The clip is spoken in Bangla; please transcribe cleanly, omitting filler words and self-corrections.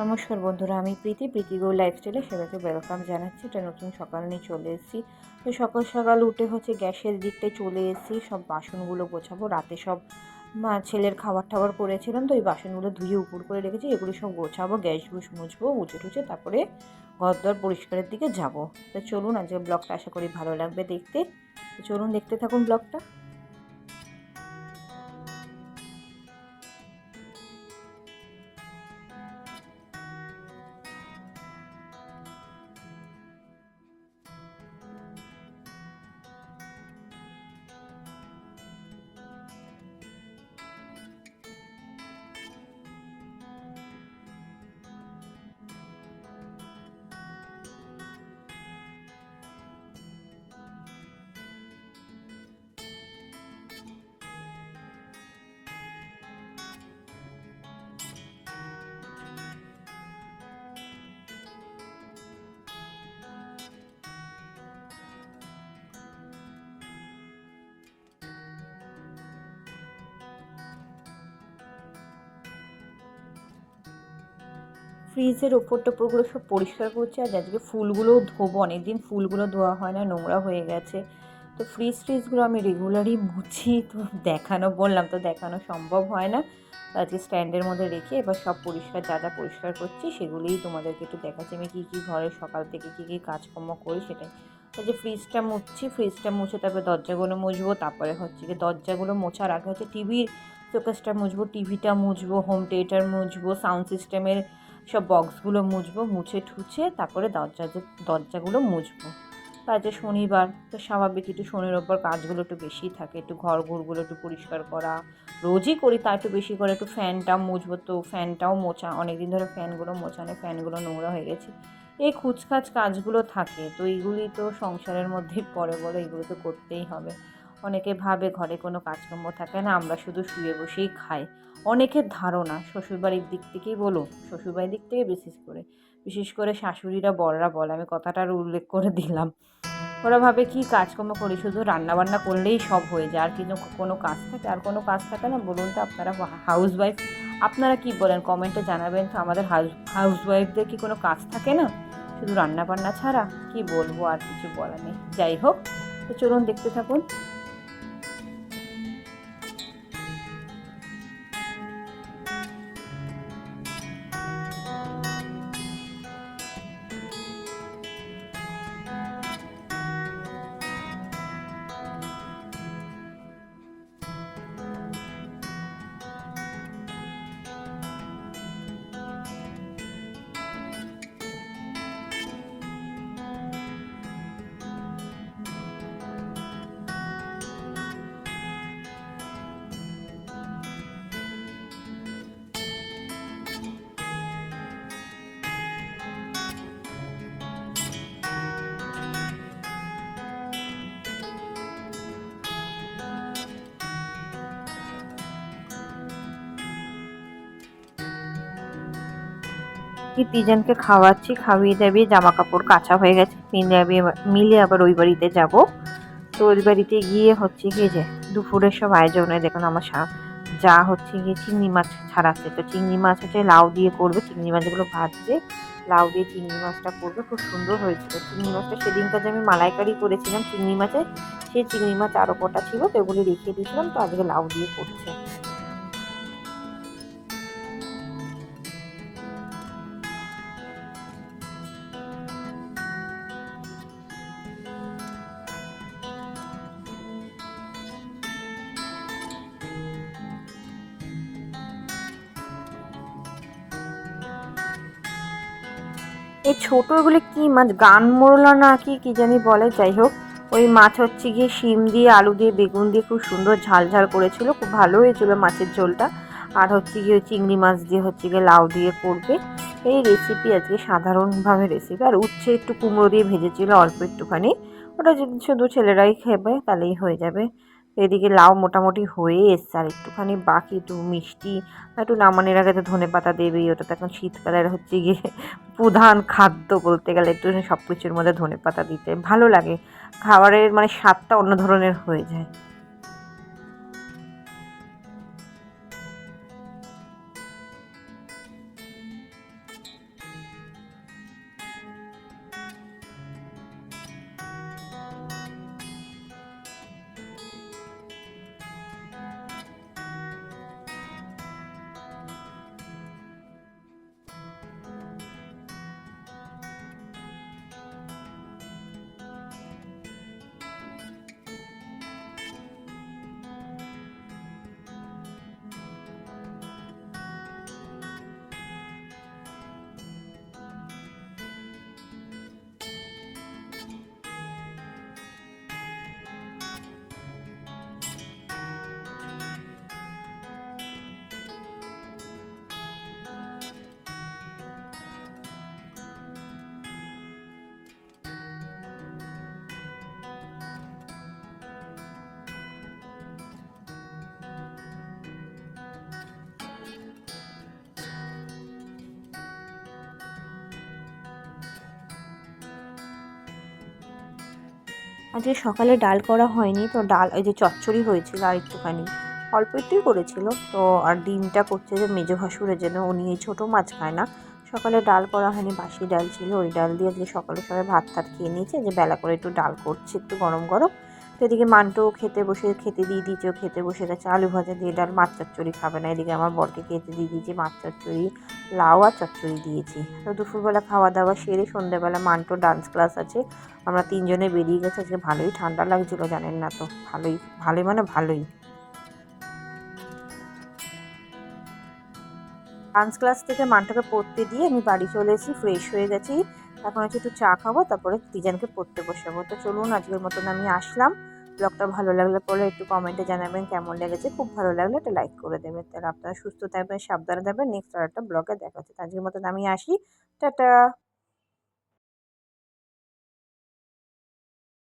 নমস্কার বন্ধুরা, আমি প্রীতি গো লাইফস্টাইলে সবাইকে ওয়েলকাম জানাচ্ছি। এটা নতুন সকাল নিয়ে চলে এসেছি। তো সকাল সকাল উঠে গ্যাসের দিকটায় চলে এসেছি। সব বাসনগুলো গোছাবো। রাতে সব ছেলের খাবার টাবার করেছিলাম, তো এই বাসনগুলো ধুয়ে উপর করে রেখেছি। এগুলি সব গোছাবো, গ্যাস গুস মুছবো, মুছে টুছে তারপরে ঘরদোর পরিষ্কারের দিকে যাব। তো চলুন, আজকে ব্লগটা আশা করি ভালো লাগবে দেখতে। তো চলুন দেখতে থাকুন ব্লগটা। ফ্রিজের ওপর টোপরগুলো সব পরিষ্কার করছি। আর আজকে ফুলগুলোও ধোবো, অনেকদিন ফুলগুলো ধোয়া হয় না, নোংরা হয়ে গেছে। তো ফ্রিজগুলো আমি রেগুলারই মুছি, তো বললাম তো দেখানো সম্ভব হয় না। আজকে স্ট্যান্ডের মধ্যে রেখে এবার সব পরিষ্কার, যা যা পরিষ্কার করছি সেগুলিই তোমাদেরকে একটু দেখাচ্ছি। আমি কী কী ঘরে সকাল থেকে কী কী কাজকর্ম করি সেটাই। যে ফ্রিজটা মুছে তারপরে দরজাগুলো মুছবো। তারপরে কি দরজাগুলো মোছার আগে টিভির শোকেসটা মুছবো, টিভিটা মুছবো, হোম থিয়েটার মুছবো, সাউন্ড সিস্টেমের সব বক্সগুলো মুছবো। মুছে ঠুছে তারপরে দরজাগুলো মুছবো। তার শনিবার তো স্বাভাবিক, একটু শনি রোববার কাজগুলো একটু বেশিই থাকে। একটু ঘরগুলো একটু পরিষ্কার করা রোজই করি, তা একটু বেশি করে একটু ফ্যানটা মুছবো। তো ফ্যানটাও মোছা, অনেকদিন ধরে ফ্যানগুলো মোছা নেই, ফ্যানগুলো নোংরা হয়ে গেছে। এই খুচখাচ কাজগুলো থাকে, তো এইগুলি তো সংসারের মধ্যেই পড়ে, বলো এগুলো তো করতেই হবে। অনেকে ভাবে ঘরে কোনো কাজকর্ম থাকে না, আমরা শুধু শুয়ে বসেই খাই। অনেকের ধারণা, শ্বশুরবাড়ির দিক থেকেই বলো, শ্বশুরবাড়ির দিক থেকে বিশেষ করে শাশুড়িরা বড়রা বলে, আমি কথাটার উল্লেখ করে দিলাম। ওরা ভাবে কি কাজকর্ম করি, শুধু রান্নাবান্না করলেই সব হয়ে যায়, আর কিন্তু কোনো কাজ থাকে? আর কোনো কাজ থাকে না বলুন তো? আপনারা হাউস ওয়াইফ, আপনারা কি বলেন কমেন্টে জানাবেন তো। আমাদের হাউস ওয়াইফদের কি কোনো কাজ থাকে না, শুধু রান্নাবান্না ছাড়া? কি বলবো, আর কিছু বলার নেই। যাই হোক, তো চলুন দেখতে থাকুন। তিনজনকে খাওয়াচ্ছি, খাইয়ে দাইয়ে জামা কাপড় কাচা হয়ে গেছে। মিলে আবার ওই বাড়িতে যাব। তো ওই বাড়িতে গিয়ে গিয়ে যে দুপুরের সব আয়োজনে দেখুন, আমার যা গিয়ে চিংড়ি মাছ ছাড়াচ্ছে। তো চিংড়ি মাছ লাউ দিয়ে করবে, চিংড়ি মাছগুলো ভাজছে, লাউ দিয়ে চিংড়ি মাছটা করবে। খুব সুন্দর হয়েছিল চিংড়ি মাছটা। সেদিনকার যে আমি মালাইকারি করেছিলাম চিংড়ি মাছের, সেই চিংড়ি মাছ আরও কটা ছিল, তো ওগুলি রেখে দিয়েছিলাম। তো আজকে লাউ দিয়ে করছে। এই ছোট এগুলো কি মাছ, গান মোরলা না কি কি জানি বলে। যাই হোক, ওই মাছ গিয়ে শিম দিয়ে, আলু দিয়ে, বেগুন দিয়ে খুব সুন্দর ঝাল ঝাল করেছিল, খুব ভালো হয়েছিল মাছের ঝোলটা। আর গিয়ে চিংড়ি মাছ দিয়ে গিয়ে লাউ দিয়ে করবে। এই রেসিপি আজকে সাধারণভাবে রেসিপি। আর উচ্ছে একটু কুমড়ো দিয়ে ভেজেছিল অল্প একটুখানি, ওটা যদি শুধু ছেলেরাই খেবে তাহলেই হয়ে যাবে। এদিকে লাউ মোটামুটি হয়ে এসছে, আর একটুখানি বাকি, একটু মিষ্টি, একটু নামানোর আগে তো ধনেপাতা দেবেই। ওটা তো এখন শীতকালের গিয়ে প্রধান খাদ্য বলতে গেলে। একটু সব কিছুর মধ্যে ধনেপাতা দিতে ভালো লাগে, খাবারের স্বাদটা অন্য ধরনের হয়ে যায়। আজকে সকালে ডাল করা হয়নি, তো ডাল ওই যে চচ্চড়ি হয়েছিল আর একটুখানি, অল্প একটুই করেছিল। তো আর ডিমটা করছে যে মেজো ভাসুরের জন্য, উনি এই ছোটো মাছ খায় না। সকালে ডাল করা হয়নি, বাসি ডাল ছিল, ওই ডাল দিয়ে আজকে সকালে সবাই ভাত টাত খেয়ে নিয়েছে, যে বেলা করে একটু ডাল করছে একটু গরম গরম। তো এদিকে মান্টু খেতে দিয়ে দিয়েছে, ও খেতে বসে গেছে আলু ভাজা দিয়ে ডাল, মাছ চচ্চড়ি খাবে না। এদিকে আমার বরকে খেতে দিয়ে দিয়েছি মাছ চচ্চড়ি, লাউ আর চচ্চড়ি দিয়েছি। তো দুপুরবেলা খাওয়া দাওয়া সেরে সন্ধ্যেবেলা মান্টুর ডান্স ক্লাস আছে, আমরা তিনজনে বেরিয়ে গেছি। আজকে ভালোই ঠান্ডা লাগছিলো, জানেন না তো, ভালোই ভালোই মানে ভালোই। ডান্স ক্লাস থেকে মানটাকে পড়তে দিয়ে আমি বাড়ি চলে এসেছি, ফ্রেশ হয়ে গেছি। এখন হচ্ছে একটু চা খাবো, তারপরে তিজানকে পড়তে বসাবো। তো চলুন আজকের মতন আমি আসলাম। ব্লগটা ভালো লাগলে পরে একটু কমেন্টে জানাবেন কেমন লেগেছে। খুব ভালো লাগলে একটা লাইক করে দেবেন। তাহলে আপনারা সুস্থ থাকবেন, সাবধানে থাকবেন। নেক্সট আর একটা ব্লগে দেখা হচ্ছে। আজকের মতন আমি আসি। টাটা।